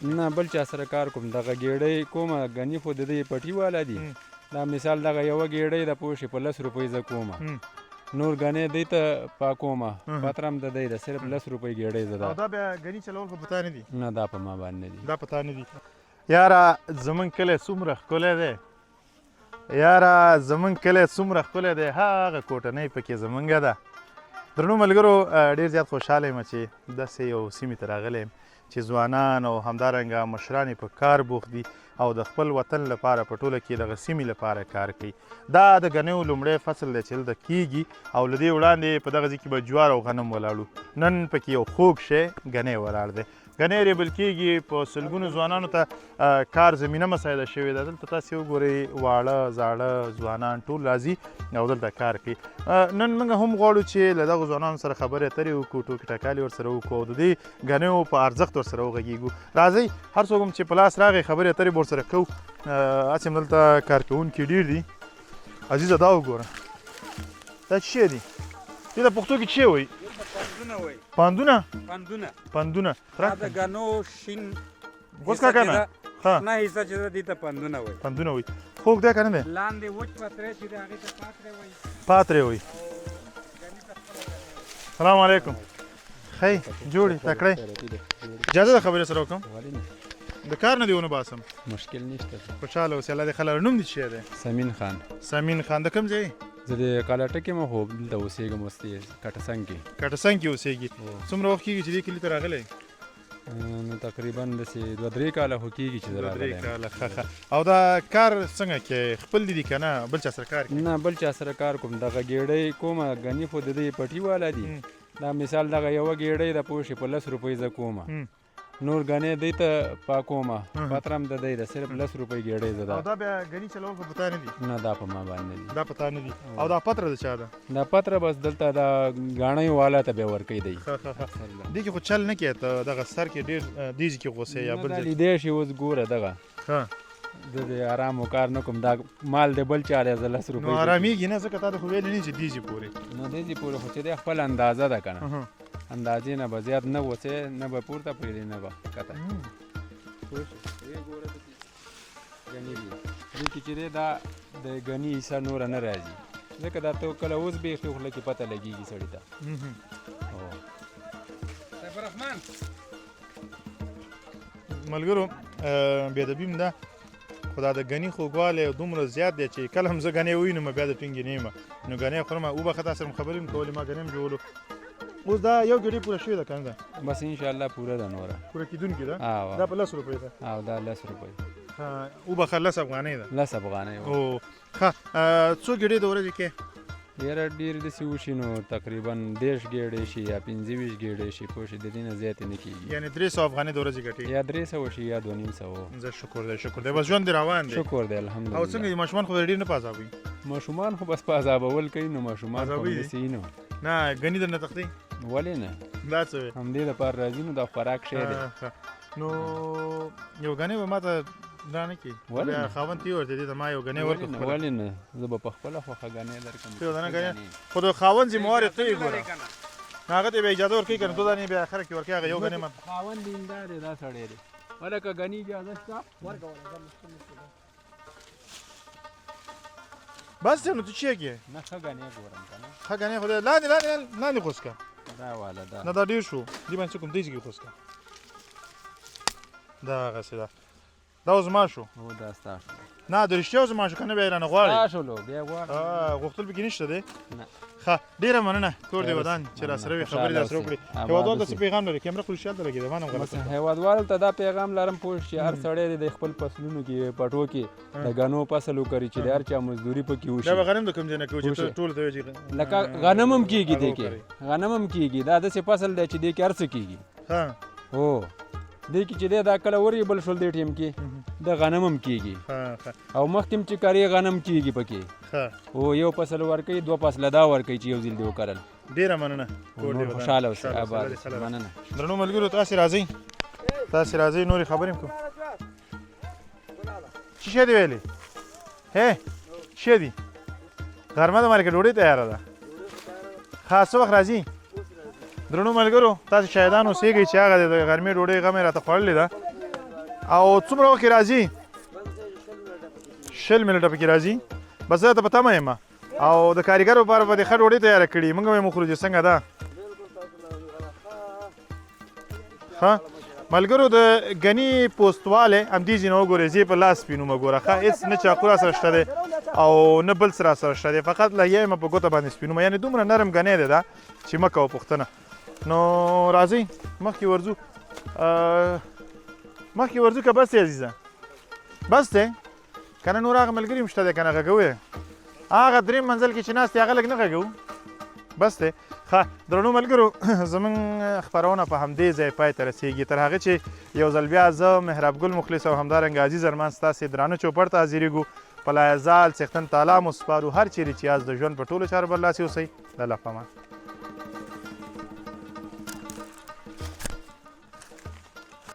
نه بل چا سره کار کوم دغه ګېډۍ کومه ګني خو د دې پټي والا دي دا مثال دغه یوه ګېډۍ د پوه شي په 10 روپۍ زه کومه نور ګنې دی ته پاکومه پتر هم د دی ده صرف 10 روپۍ ګېډۍ زه ده او دا بیا ګني چلول خو په تا نه دي نه دا په ما باندې دي دا په تا نه دي یاره زمونږ کلی څومره ښکلی دی یاره زمونږ کلی څومره ښکلی دی هغه کوټنۍ پکې زمونږه ده درنو ملګرو ډېر زیات خوشحاله یم چې داسې یو سیمې ته راغلی یم چې ځوانان او همدارنګه مشران په کار بوخت دي او د خپل وطن لپاره په ټوله کې دغه سیمې لپاره کار کوي دا د ګنیو لومړی فصل دی چې دلته کیږي او له دې وړاندې په دغه ځای کې به جوار او غنم ولاړو نن پکې یو خوږ شی ګنی ولاړ دی ګنی ریبل کیږي په سلګونو ځوانانو ته کار زمینه مساعده شوې ده دلته تاسې وګورئ واړه زاړه ځوانان ټول راځي او دلته کار کوي نن موږ هم غواړو چې له دغو ځوانانو سره خبرې اترې وکړو ټوکې ټکالې ورسره وکړو او د دې ګنیو په ارزښت ورسره وغږېږو راځئ هر څوک هم چې په لاس راغی خبرې اترې به ورسره کوو هسې هم دلته کارکوونکي ډېر دي عزیزه دا وګوره دا څه شی دي دې د پښتو کې څه وایي پاندونه پاندونه دا د ګنو شین اوس کا کنه ها نه حصہ چې دې ته پاندونه وایي پاندونه وایي خوږ دی که نه دی لاندې وچ پتری چې دی هغې ته پاتری وایي پاتری وایي سلام علیکم ښی جوړې تکړی اجازه ده خبرې سره وکړم د کار نه دې ونه باسم مشکل نشته خوشحاله اوسې الله دې خلک نوم دې څه دی سمین خان سمین خان د کوم ځای زه د کالاټه کې مو خو دلته اوسېږم اوس کټسنګ کې کټسنګ کې اوسېږي څومره وخت کېږي چې دې کلي ته راغلی نو تقریبا داسې 2-3 کاله خو کېږي چې زه راغلی او دا کار څنګه کې خپل دي که نه بل چا سره کار کوي نه بل چا سره کار کوم دغه ګېډۍ کومه ګني خو د دې پټي والا دي دا مثال دغه یوه ګېډۍ د پوه شي په 10 روپۍ زه کومه نور ګنې دی ته پاکومه پتر هم د دی ده صرف 10 روپۍ ګېډۍ زه ده او دا بیا ګني چلول خو په تا نه دي نه دا په ما باندې دي دا په تا نه دي او دا پتره د چا ده دا پتره بس دلته دا ګاڼیو والا ته بیا ورکوي دی دې کې خو چل نه کوې ته دغه سر کې ډېر دې ځای کې غوسې یا بل ځای لیدی شي اوس ګوره دغه زه د آرامو کار نه کوم دا مال دی بل چا دی زه 10 روپۍ نو ارامېږي نه ځکه تا د خو ویلې نه چې دې ځای پورې نو دې ځای پورې خو چې دی خپل اندازه ده که نه اندازې نه به زیات نه وڅې نه به پورته پرېږدي نه به ښکته ګني دي دې کې چې دی دا د ګني حصه نوره نه راځي ځکه دا ته کله اوس بیخي خوله کې پته لګېږي سړي ته ملګرو بې ادبي هم ده خو دا د ګني خوږوالی دومره زیات دی چې کله هم زه ګنی ووینم بیا د ټینګې نه یم نو ګنی خورم وبخه تاسو هم خبرې هم کولې ما ګنی هم جوړلو اوس دا یو ګېډۍ پوره شوې ده که نه ده بس انشاءالله پوره ده نوره پوره کېدونکې ده دا په 10 روپۍ ده او دا 10 روپۍ وبخه 10 افغانۍ ده 10 افغانۍ او ښه څو ګېډۍ د ورځې کې ډېره ډېرې داسې وشي نو تقریبا 10 ګېډۍ شي یا 25 ګېډۍ شي پوه شي د دې نه زیاتې نه کېږي یعنې 300 افغانۍ د ورځې ګټې یا 300 شي یا 250 زه شکر دی بس ژوند دې روان دی شکر دی الحمدلله او څنګه دي ماشومان خو ډېر نه په عذابوي ماشومان خو بس په عذابول کوي نو ماشومان خو همداسې نو نه ګني درنه تښتوي ولې نه دا څه وی همدې دپاره راځي نو دا خوراک شی دی نو یو ګنی به ما ته دا نه کړي بیا خاوند ته یې ورته دې ته ما یو ګنی ورکړه ولې نه زه به په خپله خوښه ګنی درکړم خو د خاوند ذمهوار یې ته یې ګوره هغه ته به اجازه ورکوي که نه 2 دانې بیا اخره کې ورکوي هغه یو ګنی ما خاوند دیندار دی دا سړی دی ولکه ګنی اجازه شته ورکوله بس نو ته چی کې نه ښه ګنی ګورم که نه ښه ګنی خو لاندې خوس که دا والا دا نه دا ډېر شو دې باندې کوم دې کې خوس که دا هغسې ده دا اوس زما شو هو دا ستا شو نه د رښتیا زما شو که نه بیا یې رانه غواړې ستا شولو بیا غواړم غوښتل پکې نشته دی نه ښه ډېره مننه کور دې ودان چې راسره وي خبرې راسره وکړې هېوادوال داسې پیغام لري کیمره خو رښتیا ته لګېده ما نه غلط هېوادوالو ته دا پیغام لرم پوه چې هر سړی دی د خپل فصلونو کې پټو کې د ګنو فصل وکړي چې د هر چا مزدوري پکې وشي دا به غنم د کوم ځای نه کوو چې ټولو ته وایي لکه غنم هم کېږي دې کې غنم هم کېږي دا داسې فصل دی چې دې کې هر څه کېږي هو دې کې چې دی دا کله وریبل شول دې ټیم کې د غنم هم کېږي او مخکې هم چې کاري غنم کېږي پکې او یو فصل ورکوي 2 فصله دا ورکوي چې یو ځل دې وکرل ډېره مننه خوشحاله اوسئ آباد مننه درنو ملګرو تاسې راځئ نورې خبرې هم کوو څه شی دی ویلې هې څه دی غرمه د مارکېټ ډوډۍ تیاره ده ښه څه وخت راځي درنو ملګرو تاسې شاهدان اوسېږئ چې هغه د غرمې ډوډۍ غم یې راته خوړلې ده او څومره وخت کې راځي 20 منټه پکې راځي بس زه ته په تمه یم او د کاریګرو لپاره به دې ښه ډوډۍ تیاره کړي موږ به یې وخورو چې څنګه ده ښه ملګرو د ګني پوستوالی همدې ځای نه وګورئ زه یې په لاس سپینوم ګوره ښه هېڅ نه چاقو را سره شته دی او نه بل څه را سره شته دی فقط لهیه یې په ګوته باندې سپینوم یعنې دومره نرم ګنی دی دا چې مه کوه پوښتنه نو راځئ مخکې ورځو مخکې ورځو که بس دی عزیزه بس دی که نه نور هغه ملګري هم شته دی که نه غږوو یې هغه درېیم منزل کې چې ناست دی هغه لږ نه غږوو بس دی ښه درنو ملګرو زموږ خپرونه په همدې ځای پای ته رسیږي تر هغه چې یو ځل بیا زه مهراب ګل مخلص او همدارنګه عزیز ارمان ستاسې درانه چوپړ ته حاضرېږو په لایزال څښتن تعالی مو سپارو هر چیرې چې یاست د ژوند په ټولو چارو برلاسي اوسئ د الله په امان